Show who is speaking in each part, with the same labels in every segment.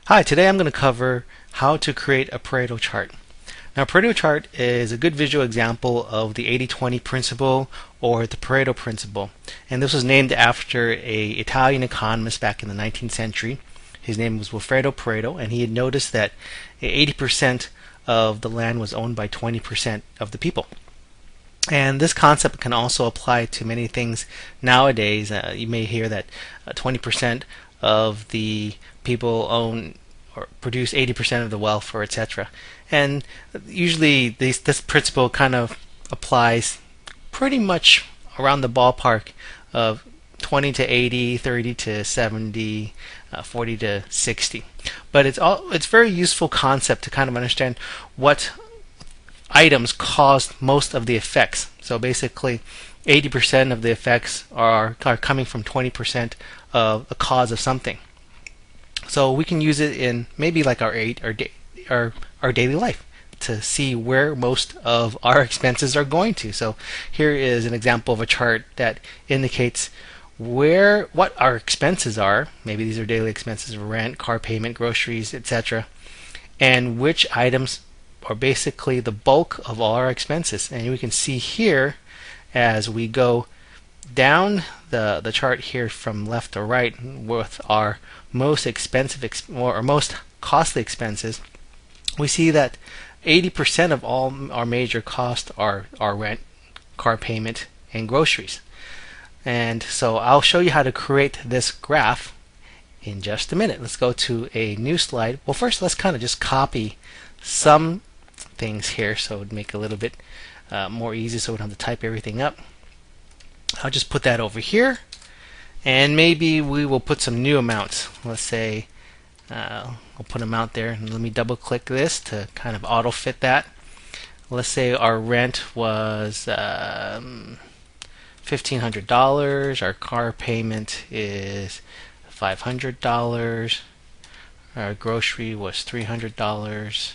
Speaker 1: Hi, today I'm going to cover how to create a Pareto chart. Now, a Pareto chart is a good visual example of the 80-20 principle or the Pareto principle. And this was named after an Italian economist back in the 19th century. His name was Wilfredo Pareto, and he had noticed that 80% of the land was owned by 20% of the people. And this concept can also apply to many things nowadays. You may hear that 20% of the people own or produce 80% of the wealth, or etc. And usually this principle kind of applies pretty much around the ballpark of 20 to 80, 30 to 70, 40 to 60. But it's very useful concept to kind of understand what items cause most of the effects. So basically, 80% of the effects are coming from 20% of the cause of something. So we can use it in maybe like our daily life to see where most of our expenses are going to. So here is an example of a chart that indicates what our expenses are. Maybe these are daily expenses: rent, car payment, groceries, etc. And which items are basically the bulk of all our expenses. And we can see here as we go down the chart here from left to right with our most expensive or most costly expenses, we see that 80% of all our major costs are rent, car payment, and groceries. And so I'll show you how to create this graph in just a minute. Let's go to a new slide. Well, first let's kind of just copy some things here so it would make it a little bit more easy so we don't have to type everything up. I'll just put that over here, and maybe we will put some new amounts. Let's say I'll put them out there, and let me double click this to kind of auto fit that. Let's say our rent was $1,500. Our car payment is $500. Our grocery was $300.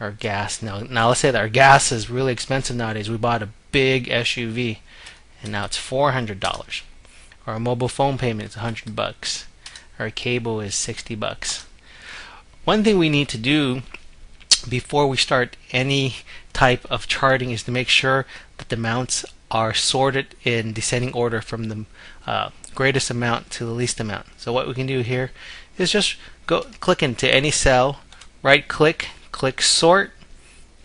Speaker 1: Our gas, now let's say that our gas is really expensive nowadays. We bought a big SUV, and now it's $400. Our mobile phone payment is $100. Our cable is $60. One thing we need to do before we start any type of charting is to make sure that the amounts are sorted in descending order from the greatest amount to the least amount. So what we can do here is just click into any cell, right click, click sort,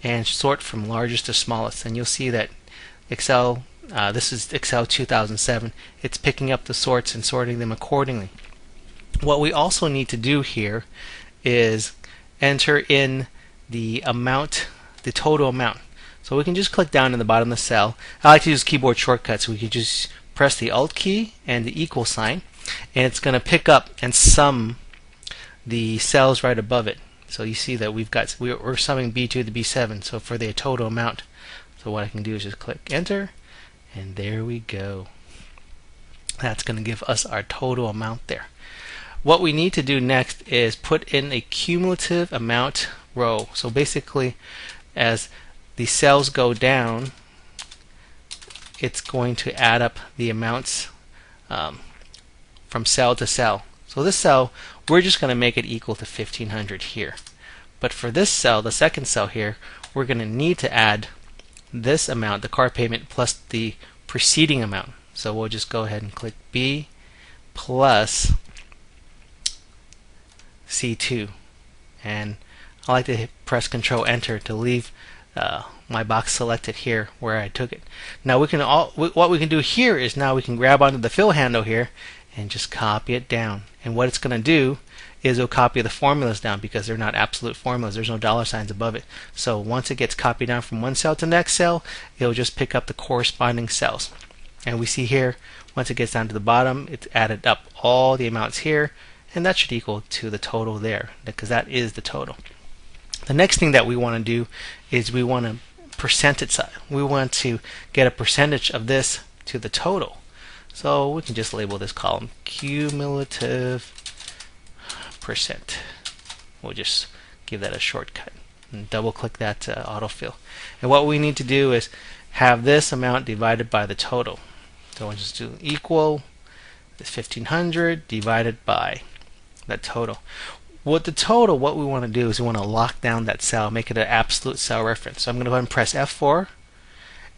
Speaker 1: and sort from largest to smallest, and you'll see that Excel, this is Excel 2007, it's picking up the sorts and sorting them accordingly. What we also need to do here is enter in the amount, the total amount. So we can just click down in the bottom of the cell. I like to use keyboard shortcuts. We can just press the Alt key and the equal sign, and it's going to pick up and sum the cells right above it. So you see that we're summing B2 to B7, so for the total amount. So what I can do is just click enter, and there we go. That's going to give us our total amount there. What we need to do next is put in a cumulative amount row. So basically, as the cells go down, it's going to add up the amounts from cell to cell. So this cell, we're just going to make it equal to 1500 here. But for this cell, the second cell here, we're going to need to add this amount, the car payment, plus the preceding amount. So we'll just go ahead and click B plus C2. And I like to press Control Enter to leave my box selected here where I took it. Now what we can do here is now we can grab onto the fill handle here and just copy it down. And what it's going to do is it'll copy the formulas down because they're not absolute formulas. There's no dollar signs above it. So once it gets copied down from one cell to the next cell, it'll just pick up the corresponding cells. And we see here, once it gets down to the bottom, it's added up all the amounts here, and that should equal to the total there, because that is the total. The next thing that we want to do is we want to percentage side. We want to get a percentage of this to the total. So we can just label this column cumulative percent. We'll just give that a shortcut and double click that to autofill. And what we need to do is have this amount divided by the total. So we'll just do equal this 1500 divided by that total. With the total, what we want to do is we want to lock down that cell, make it an absolute cell reference. So I'm going to go ahead and press F4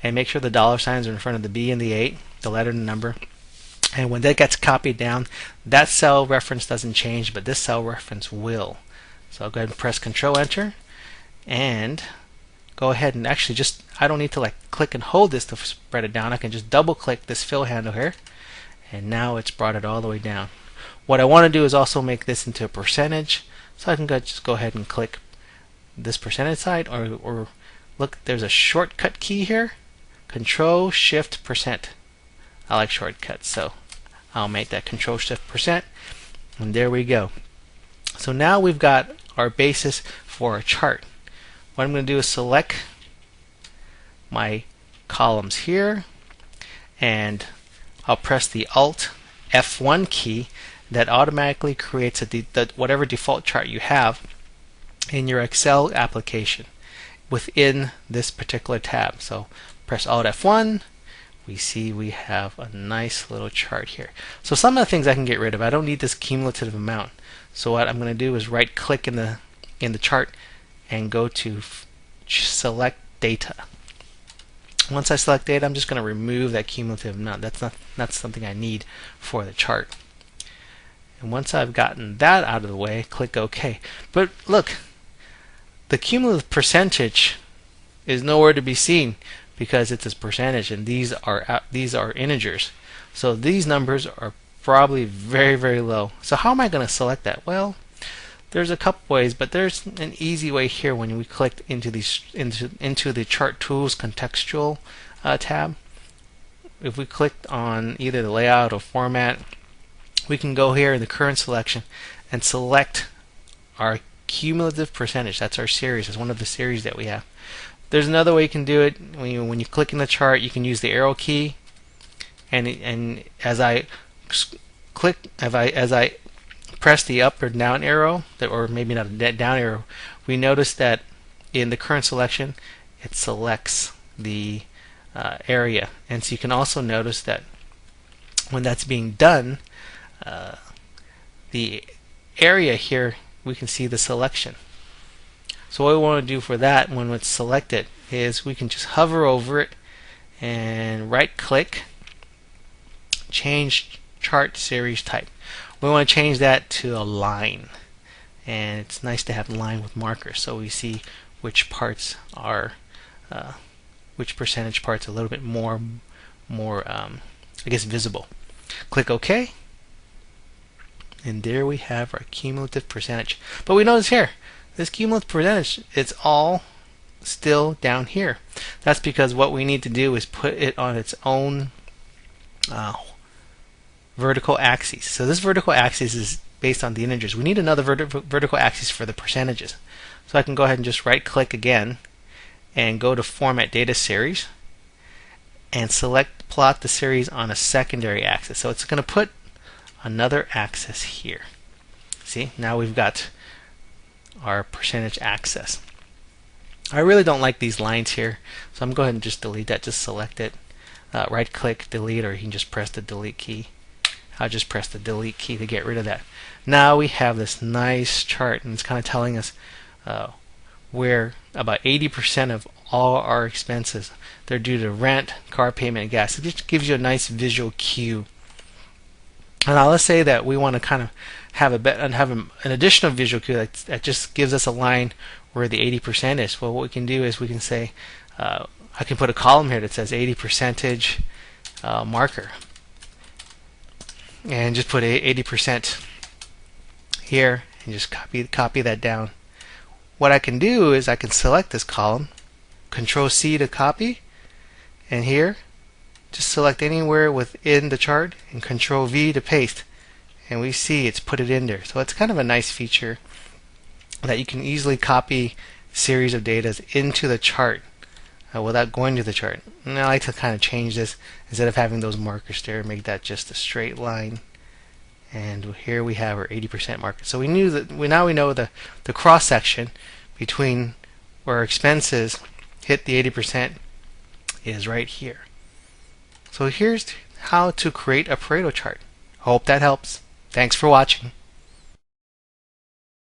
Speaker 1: and make sure the dollar signs are in front of the B and the 8, the letter and the number. And when that gets copied down, that cell reference doesn't change, but this cell reference will. So I'll go ahead and press Control Enter and go ahead and actually just, I don't need to like click and hold this to spread it down. I can just double click this fill handle here, and now it's brought it all the way down. What I want to do is also make this into a percentage, so I can just go ahead and click this percentage side, or look, there's a shortcut key here, Control Shift %. I like shortcuts, so I'll make that Control Shift %, and there we go. So now we've got our basis for a chart. What I'm going to do is select my columns here, and I'll press the Alt F1 key. That automatically creates whatever default chart you have in your Excel application within this particular tab. So press Alt F1. We see we have a nice little chart here. So some of the things I can get rid of. I don't need this cumulative amount. So what I'm going to do is right click in the chart and go to select data. Once I select data, I'm just going to remove that cumulative amount. That's not something I need for the chart. And once I've gotten that out of the way, click OK. But look, the cumulative percentage is nowhere to be seen because it's a percentage, and these are integers. So these numbers are probably very, very low. So how am I going to select that? Well, there's a couple ways, but there's an easy way here when we click into the Chart Tools Contextual tab. If we click on either the layout or format, we can go here in the current selection and select our cumulative percentage. That's our series. It's one of the series that we have. There's another way you can do it. When you click in the chart, you can use the arrow key, and as I press the up or down arrow, or maybe not a down arrow, we notice that in the current selection it selects the area. And so you can also notice that when that's being done, the area here, we can see the selection. So what we want to do for that when it's selected is we can just hover over it and right click, change chart series type. We want to change that to a line, and it's nice to have a line with markers so we see which parts are which percentage parts are a little bit more I guess visible. Click OK, and there we have our cumulative percentage. But we notice here, this cumulative percentage, it's all still down here. That's because what we need to do is put it on its own vertical axis. So this vertical axis is based on the integers. We need another vertical axis for the percentages. So I can go ahead and just right click again and go to Format Data Series and select Plot the series on a secondary axis. So it's going to put another axis here. See, now we've got our percentage axis. I really don't like these lines here, so I'm going to go ahead and just delete that. Just select it, right click, delete, or you can just press the delete key. I'll just press the delete key to get rid of that. Now we have this nice chart, and it's kind of telling us where about 80% of all our expenses, they're due to rent, car payment, and gas. It just gives you a nice visual cue. And now let's say that we want to kind of have an additional visual cue that just gives us a line where the 80% is. Well, what we can do is we can say, I can put a column here that says 80% marker, and just put 80% here and just copy that down. What I can do is I can select this column, Control C to copy, and here just select anywhere within the chart and Control V to paste, and we see it's put it in there. So it's kind of a nice feature that you can easily copy series of data into the chart without going to the chart. And I like to kind of change this, instead of having those markers there, make that just a straight line. And here we have our 80% marker. So we knew that now we know the cross section between where our expenses hit the 80% is right here. So here's how to create a Pareto chart. Hope that helps. Thanks for watching.